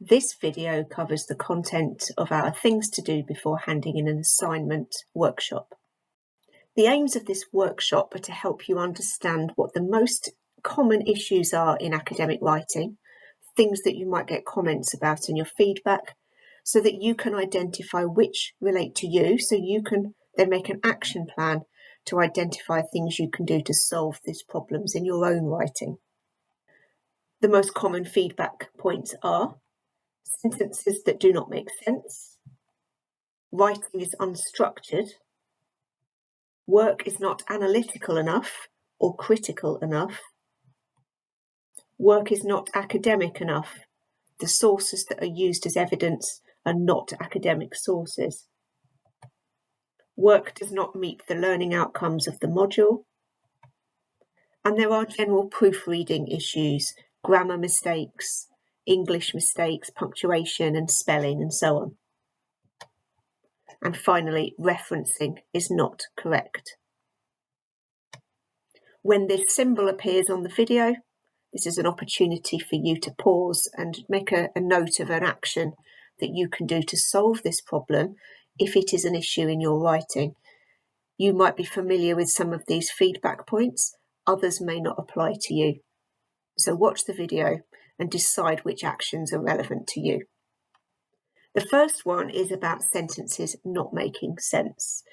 This video covers the content of our Things to Do Before Handing in an Assignment workshop. The aims of this workshop are to help you understand what the most common issues are in academic writing, things that you might get comments about in your feedback, so that you can identify which relate to you, so you can then make an action plan to identify things you can do to solve these problems in your own writing. The most common feedback points are sentences that do not make sense, writing is unstructured, work is not analytical enough or critical enough, work is not academic enough, the sources that are used as evidence are not academic sources, work does not meet the learning outcomes of the module, and there are general proofreading issues, grammar mistakes, English mistakes, punctuation and spelling and so on. And finally, referencing is not correct. When this symbol appears on the video, this is an opportunity for you to pause and make a note of an action that you can do to solve this problem if it is an issue in your writing. You might be familiar with some of these feedback points, others may not apply to you. So watch the video and decide which actions are relevant to you. The first one is about sentences not making sense.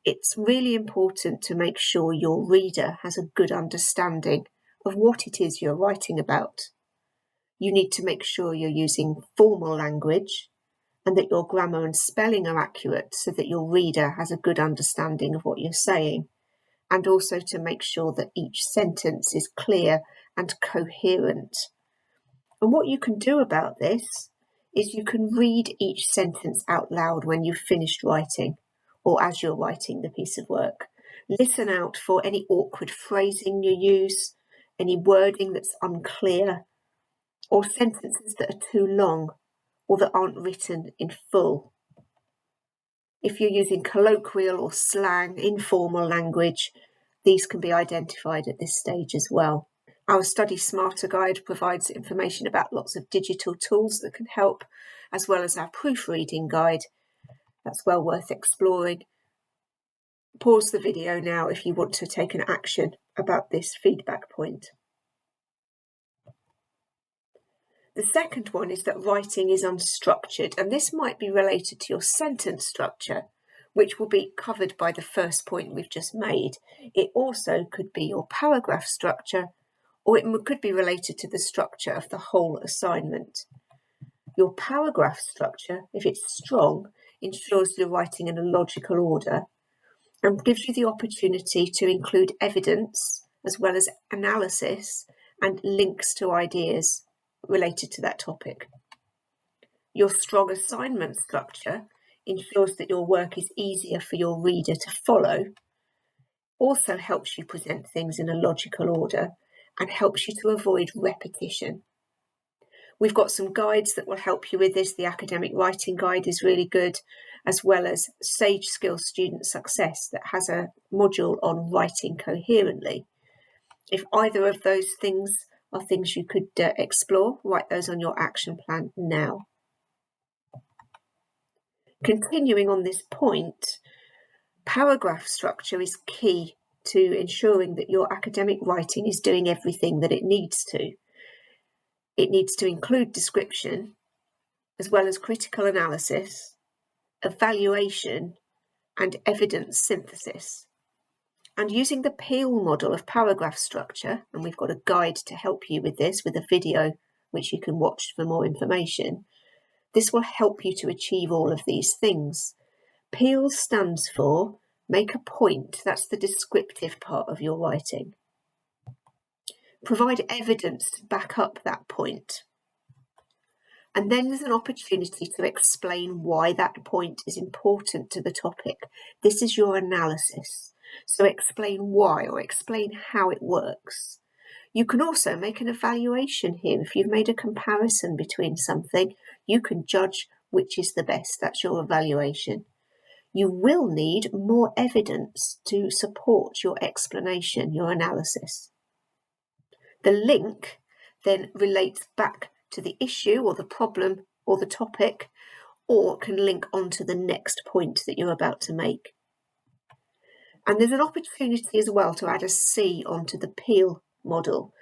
It's really important to make sure your reader has a good understanding of what it is you're writing about. You need to make sure you're using formal language and that your grammar and spelling are accurate so that your reader has a good understanding of what you're saying, and also to make sure that each sentence is clear and coherent. And what you can do about this is you can read each sentence out loud when you've finished writing or as you're writing the piece of work. Listen out for any awkward phrasing you use, any wording that's unclear, or sentences that are too long or that aren't written in full. If you're using colloquial or slang, informal language, these can be identified at this stage as well. Our Study Smarter guide provides information about lots of digital tools that can help, as well as our proofreading guide. That's well worth exploring. Pause the video now if you want to take an action about this feedback point. The second one is that writing is unstructured, and this might be related to your sentence structure, which will be covered by the first point we've just made. It also could be your paragraph structure, or it could be related to the structure of the whole assignment. Your paragraph structure, if it's strong, ensures you're writing in a logical order and gives you the opportunity to include evidence as well as analysis and links to ideas related to that topic. Your strong assignment structure ensures that your work is easier for your reader to follow, also helps you present things in a logical order, and helps you to avoid repetition. We've got some guides that will help you with this. The Academic Writing Guide is really good, as well as Sage Skills Student Success that has a module on writing coherently. If either of those things are things you could explore, write those on your action plan now. Continuing on this point, paragraph structure is key to ensuring that your academic writing is doing everything that it needs to. It needs to include description, as well as critical analysis, evaluation, and evidence synthesis. And using the Peel model of paragraph structure, and we've got a guide to help you with this with a video which you can watch for more information, this will help you to achieve all of these things. Peel stands for make a point. That's the descriptive part of your writing. Provide evidence to back up that point. And then there's an opportunity to explain why that point is important to the topic. This is your analysis. So explain why or explain how it works. You can also make an evaluation here. If you've made a comparison between something, you can judge which is the best. That's your evaluation. You will need more evidence to support your explanation, your analysis. The link then relates back to the issue or the problem or the topic, or can link onto the next point that you're about to make. And there's an opportunity as well to add a C onto the Peel model.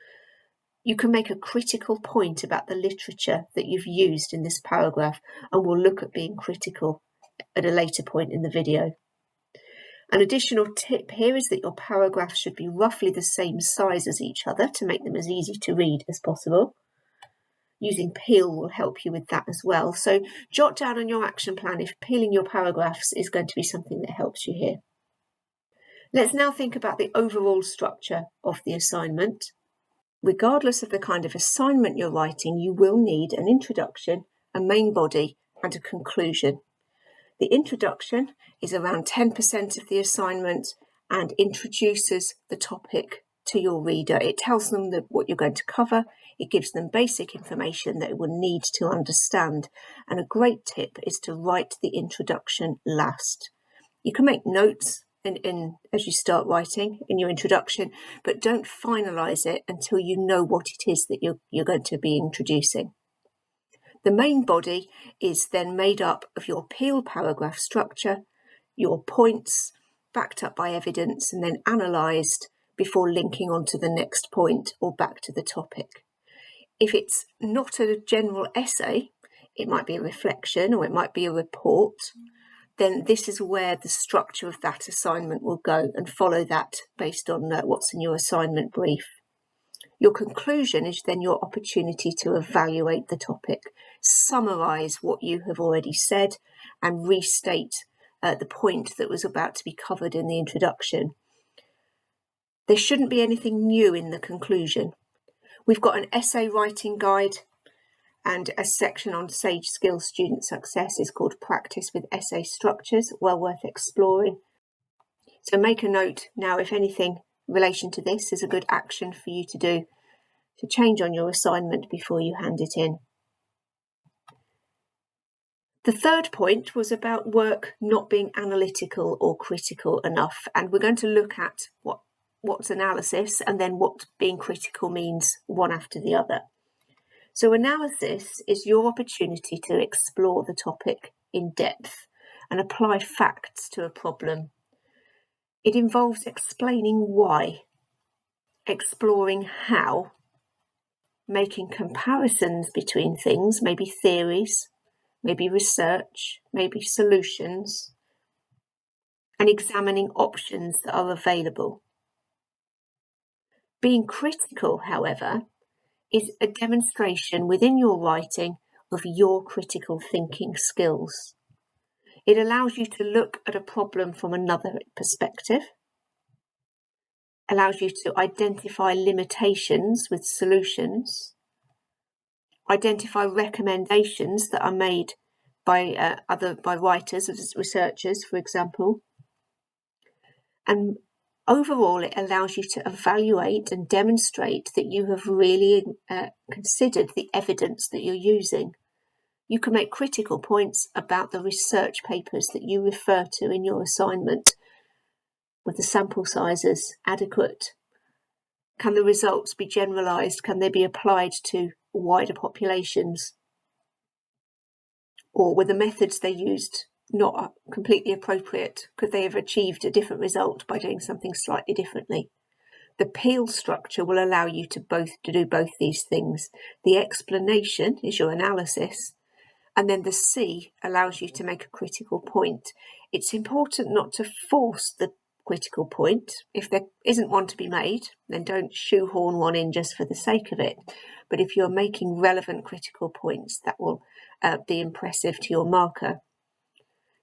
You can make a critical point about the literature that you've used in this paragraph, and we'll look at being critical at a later point in the video. An additional tip here is that your paragraphs should be roughly the same size as each other to make them as easy to read as possible. Using Peel will help you with that as well. So jot down on your action plan if peeling your paragraphs is going to be something that helps you here. Let's now think about the overall structure of the assignment. Regardless of the kind of assignment you're writing, you will need an introduction, a main body, and a conclusion. The introduction is around 10% of the assignment and introduces the topic to your reader. It tells them what you're going to cover. It gives them basic information that it will need to understand. And a great tip is to write the introduction last. You can make notes as you start writing in your introduction, but don't finalise it until you know what it is that you're going to be introducing. The main body is then made up of your Peel paragraph structure, your points backed up by evidence and then analysed before linking onto the next point or back to the topic. If it's not a general essay, it might be a reflection or it might be a report, then this is where the structure of that assignment will go, and follow that based on what's in your assignment brief. Your conclusion is then your opportunity to evaluate the topic, summarise what you have already said and restate the point that was about to be covered in the introduction. There shouldn't be anything new in the conclusion. We've got an essay writing guide, and a section on Sage Skills Student Success is called Practice with Essay Structures, well worth exploring. So make a note now if anything in relation to this is a good action for you to do to change on your assignment before you hand it in. The third point was about work not being analytical or critical enough, and we're going to look at what's analysis and then what being critical means one after the other. So analysis is your opportunity to explore the topic in depth and apply facts to a problem. It involves explaining why, exploring how, making comparisons between things, maybe theories, maybe research, maybe solutions, and examining options that are available. Being critical, however, is a demonstration within your writing of your critical thinking skills. It allows you to look at a problem from another perspective, allows you to identify limitations with solutions, identify recommendations that are made by writers, as researchers, for example, and overall, it allows you to evaluate and demonstrate that you have really considered the evidence that you're using. You can make critical points about the research papers that you refer to in your assignment. Were the sample sizes adequate? Can the results be generalised? Can they be applied to wider populations? Or were the methods they used not completely appropriate? Could they have achieved a different result by doing something slightly differently? The Peel structure will allow you to do both these things. The explanation is your analysis, and then the C allows you to make a critical point. It's important not to force the critical point. If there isn't one to be made, then don't shoehorn one in just for the sake of it. But if you're making relevant critical points, that will be impressive to your marker.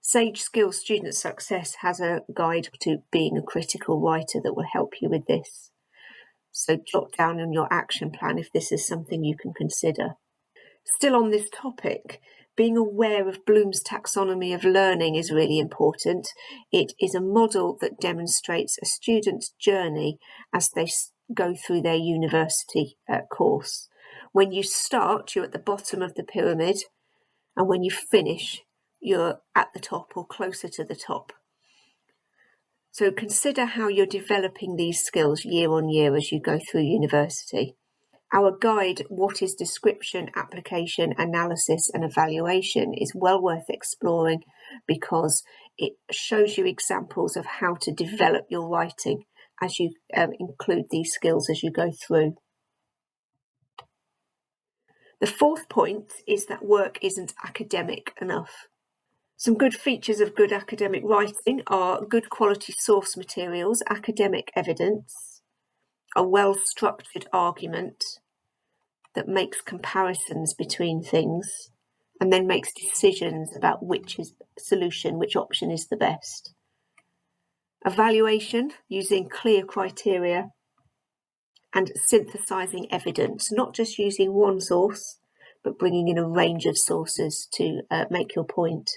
Sage Skills Student Success has a guide to being a critical writer that will help you with this. So jot down on your action plan if this is something you can consider. Still on this topic, being aware of Bloom's taxonomy of learning is really important. It is a model that demonstrates a student's journey as they go through their university course. When you start, you're at the bottom of the pyramid, and when you finish, you're at the top or closer to the top. So consider how you're developing these skills year on year as you go through university. Our guide, What is Description, Application, Analysis and Evaluation, is well worth exploring because it shows you examples of how to develop your writing as you include these skills as you go through. The fourth point is that work isn't academic enough. Some good features of good academic writing are good quality source materials, academic evidence, a well-structured argument that makes comparisons between things and then makes decisions about which option is the best. Evaluation using clear criteria and synthesizing evidence, not just using one source, but bringing in a range of sources to make your point.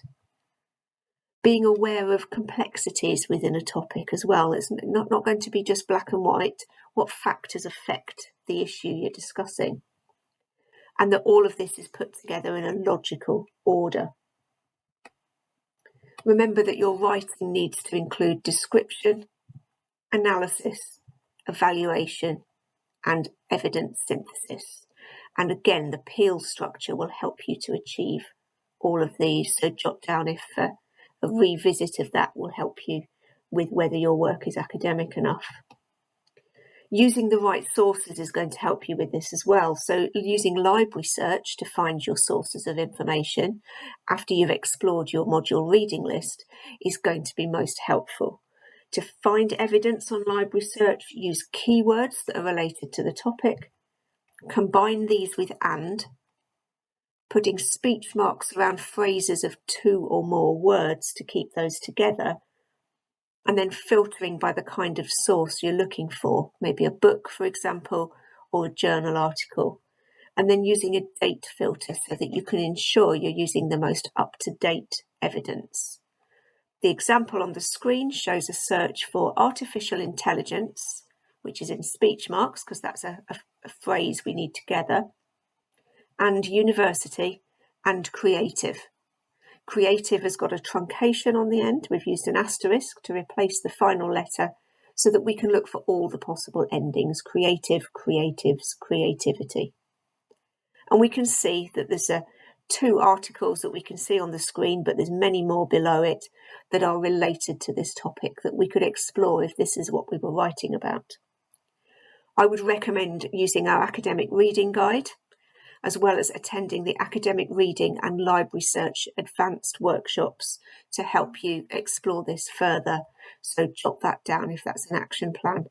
Being aware of complexities within a topic as well. It's not going to be just black and white. What factors affect the issue you're discussing? And that all of this is put together in a logical order. Remember that your writing needs to include description, analysis, evaluation, and evidence synthesis. And again, the Peel structure will help you to achieve all of these. So jot down if a revisit of that will help you with whether your work is academic enough. Using the right sources is going to help you with this as well. So using library search to find your sources of information after you've explored your module reading list is going to be most helpful. To find evidence on library search, use keywords that are related to the topic. Combine these with and, putting speech marks around phrases of 2 or more words to keep those together. And then filtering by the kind of source you're looking for, maybe a book, for example, or a journal article. And then using a date filter so that you can ensure you're using the most up-to-date evidence. The example on the screen shows a search for artificial intelligence, which is in speech marks because that's a phrase we need together, and university and creative. Creative has got a truncation on the end. We've used an asterisk to replace the final letter so that we can look for all the possible endings: creative, creatives, creativity. And we can see that there's 2 articles that we can see on the screen, but there's many more below it that are related to this topic that we could explore if this is what we were writing about. I would recommend using our academic reading guide, as well as attending the academic reading and library search advanced workshops to help you explore this further. So jot that down if that's an action plan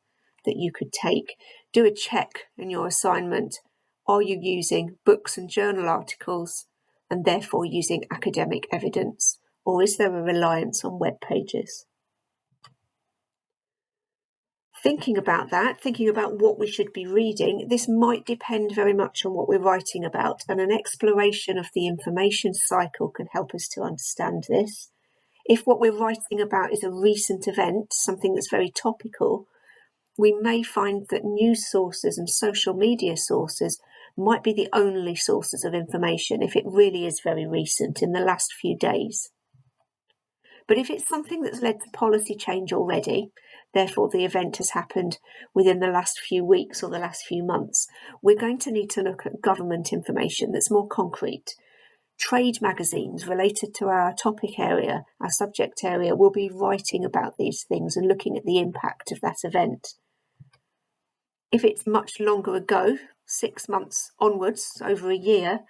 that you could take. Do a check in your assignment. Are you using books and journal articles and therefore using academic evidence? Or is there a reliance on web pages? Thinking about that, thinking about what we should be reading, this might depend very much on what we're writing about, and an exploration of the information cycle can help us to understand this. If what we're writing about is a recent event, something that's very topical, we may find that news sources and social media sources might be the only sources of information if it really is very recent, in the last few days. But if it's something that's led to policy change already, therefore the event has happened within the last few weeks or the last few months, we're going to need to look at government information that's more concrete. Trade magazines related to our topic area, our subject area, will be writing about these things and looking at the impact of that event. If it's much longer ago, 6 months onwards, over a year,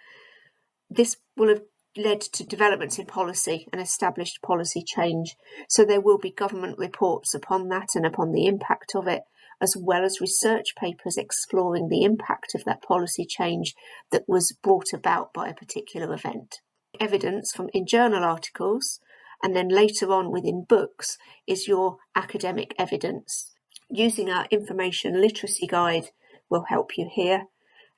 this will have led to developments in policy and established policy change. So there will be government reports upon that and upon the impact of it, as well as research papers exploring the impact of that policy change that was brought about by a particular event. Evidence in journal articles, and then later on within books, is your academic evidence. Using our information literacy guide will help you here,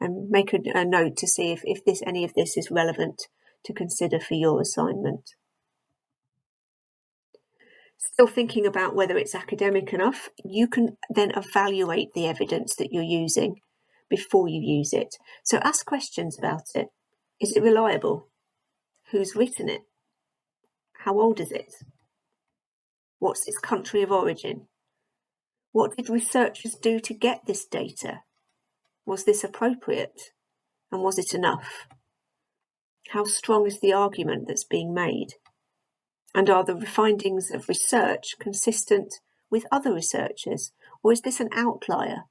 and make a note to see if any of this is relevant to consider for your assignment. Still thinking about whether it's academic enough, you can then evaluate the evidence that you're using before you use it. So ask questions about it. Is it reliable? Who's written it? How old is it? What's its country of origin? What did researchers do to get this data? Was this appropriate? And was it enough? How strong is the argument that's being made? And are the findings of research consistent with other researchers? Or is this an outlier?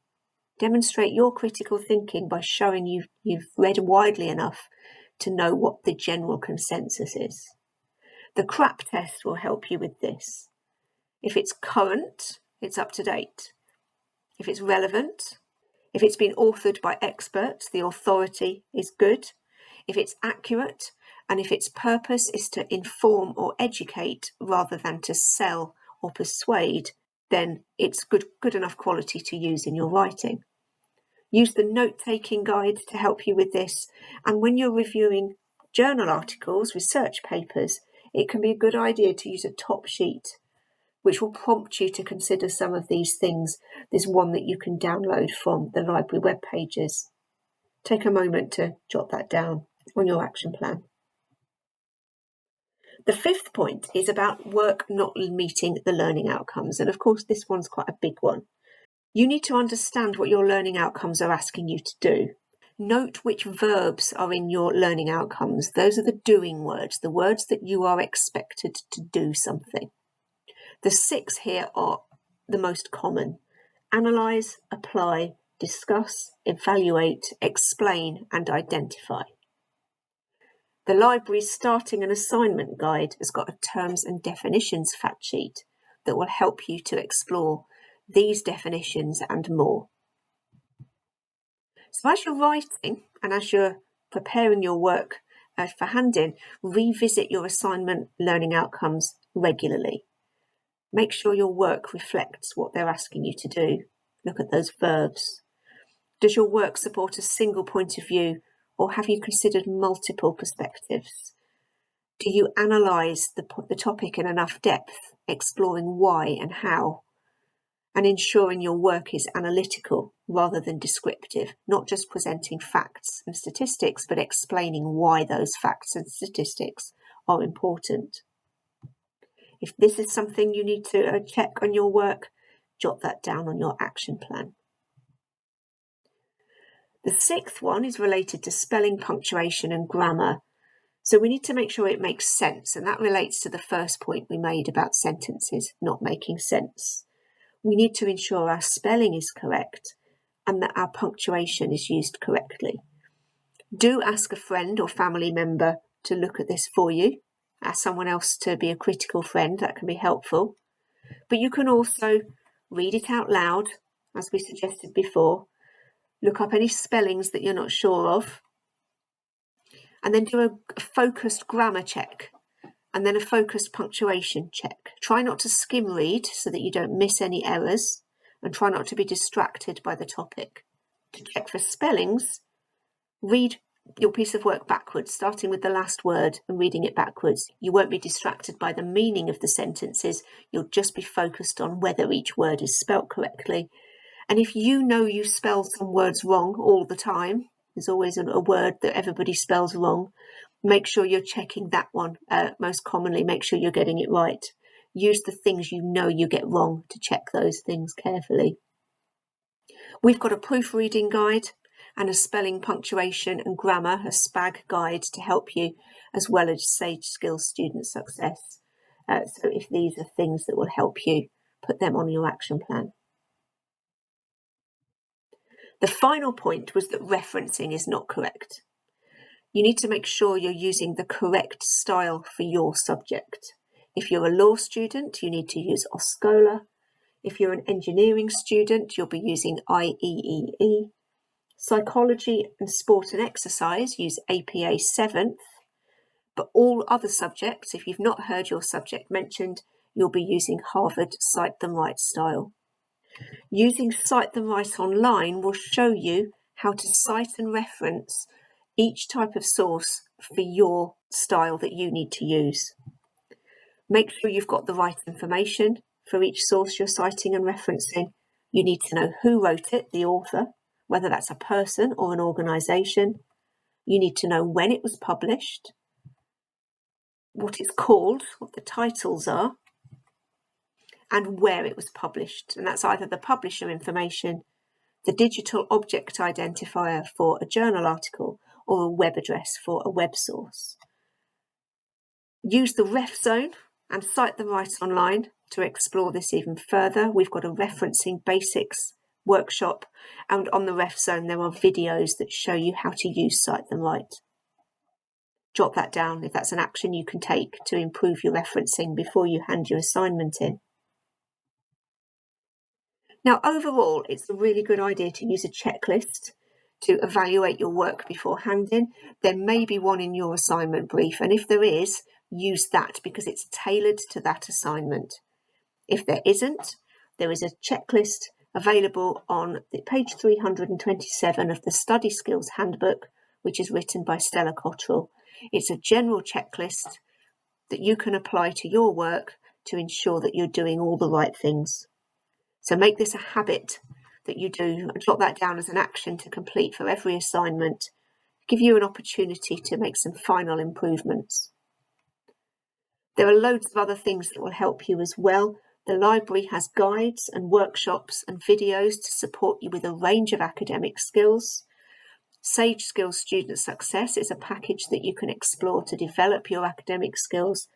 Demonstrate your critical thinking by showing you've read widely enough to know what the general consensus is. The CRAP test will help you with this. If it's current, it's up to date. If it's relevant, if it's been authored by experts, the authority is good. If it's accurate, and if its purpose is to inform or educate rather than to sell or persuade, then it's good enough quality to use in your writing. Use the note-taking guide to help you with this. And when you're reviewing journal articles, research papers, it can be a good idea to use a top sheet, which will prompt you to consider some of these things. There's one that you can download from the library web pages. Take a moment to jot that down on your action plan. The fifth point is about work not meeting the learning outcomes. And of course, this one's quite a big one. You need to understand what your learning outcomes are asking you to do. Note which verbs are in your learning outcomes. Those are the doing words, the words that you are expected to do something. The 6 here are the most common: analyse, apply, discuss, evaluate, explain, and identify. The library's starting an assignment guide has got a terms and definitions fact sheet that will help you to explore these definitions and more. So as you're writing and as you're preparing your work for hand-in, revisit your assignment learning outcomes regularly. Make sure your work reflects what they're asking you to do. Look at those verbs. Does your work support a single point of view, or have you considered multiple perspectives? Do you analyse the topic in enough depth, exploring why and how, and ensuring your work is analytical rather than descriptive, not just presenting facts and statistics, but explaining why those facts and statistics are important? If this is something you need to check on your work, jot that down on your action plan. The 6th one is related to spelling, punctuation, and grammar. So we need to make sure it makes sense, and that relates to the first point we made about sentences not making sense. We need to ensure our spelling is correct and that our punctuation is used correctly. Do ask a friend or family member to look at this for you. Ask someone else to be a critical friend, that can be helpful. But you can also read it out loud, as we suggested before. Look up any spellings that you're not sure of, and then do a focused grammar check, and then a focused punctuation check. Try not to skim read so that you don't miss any errors, and try not to be distracted by the topic. To check for spellings, read your piece of work backwards, starting with the last word and reading it backwards. You won't be distracted by the meaning of the sentences. You'll just be focused on whether each word is spelt correctly. And if you know you spell some words wrong all the time, there's always a word that everybody spells wrong, make sure you're checking that one most commonly. Make sure you're getting it right. Use the things you know you get wrong to check those things carefully. We've got a proofreading guide and a spelling, punctuation and grammar, a SPAG guide to help you, as well as Sage Skills Student Success. So if these are things that will help you, put them on your action plan. The final point was that referencing is not correct. You need to make sure you're using the correct style for your subject. If you're a law student, you need to use OSCOLA. If you're an engineering student, you'll be using IEEE. Psychology and sport and exercise use APA 7th. But all other subjects, if you've not heard your subject mentioned, you'll be using Harvard Cite Them Right style. Using Cite Them Right online will show you how to cite and reference each type of source for your style that you need to use. Make sure you've got the right information for each source you're citing and referencing. You need to know who wrote it, the author, whether that's a person or an organisation. You need to know when it was published, what it's called, what the titles are, and where it was published. And that's either the publisher information, the digital object identifier for a journal article, or a web address for a web source. Use the ref zone and Cite Them Right online to explore this even further. We've got a referencing basics workshop, and on the ref zone there are videos that show you how to use Cite Them Right. Jot that down if that's an action you can take to improve your referencing before you hand your assignment in. Now, overall, it's a really good idea to use a checklist to evaluate your work before handing. There may be one in your assignment brief, and if there is, use that because it's tailored to that assignment. If there isn't, there is a checklist available on page 327 of the Study Skills Handbook, which is written by Stella Cottrell. It's a general checklist that you can apply to your work to ensure that you're doing all the right things. So make this a habit that you do, and jot that down as an action to complete for every assignment. Give you an opportunity to make some final improvements. There are loads of other things that will help you as well. The library has guides and workshops and videos to support you with a range of academic skills. Sage Skills Student Success is a package that you can explore to develop your academic skills.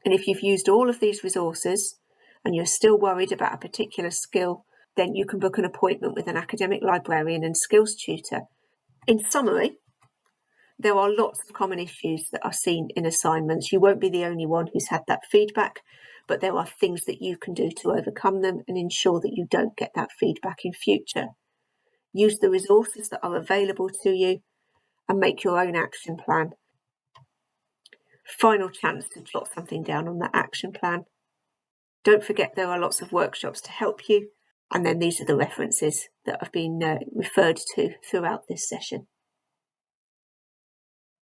And if you've used all of these resources and you're still worried about a particular skill, then you can book an appointment with an academic librarian and skills tutor. In summary, there are lots of common issues that are seen in assignments. You won't be the only one who's had that feedback, but there are things that you can do to overcome them and ensure that you don't get that feedback in future. Use the resources that are available to you and make your own action plan. Final chance to jot something down on that action plan. Don't forget there are lots of workshops to help you, and then these are the references that have been referred to throughout this session.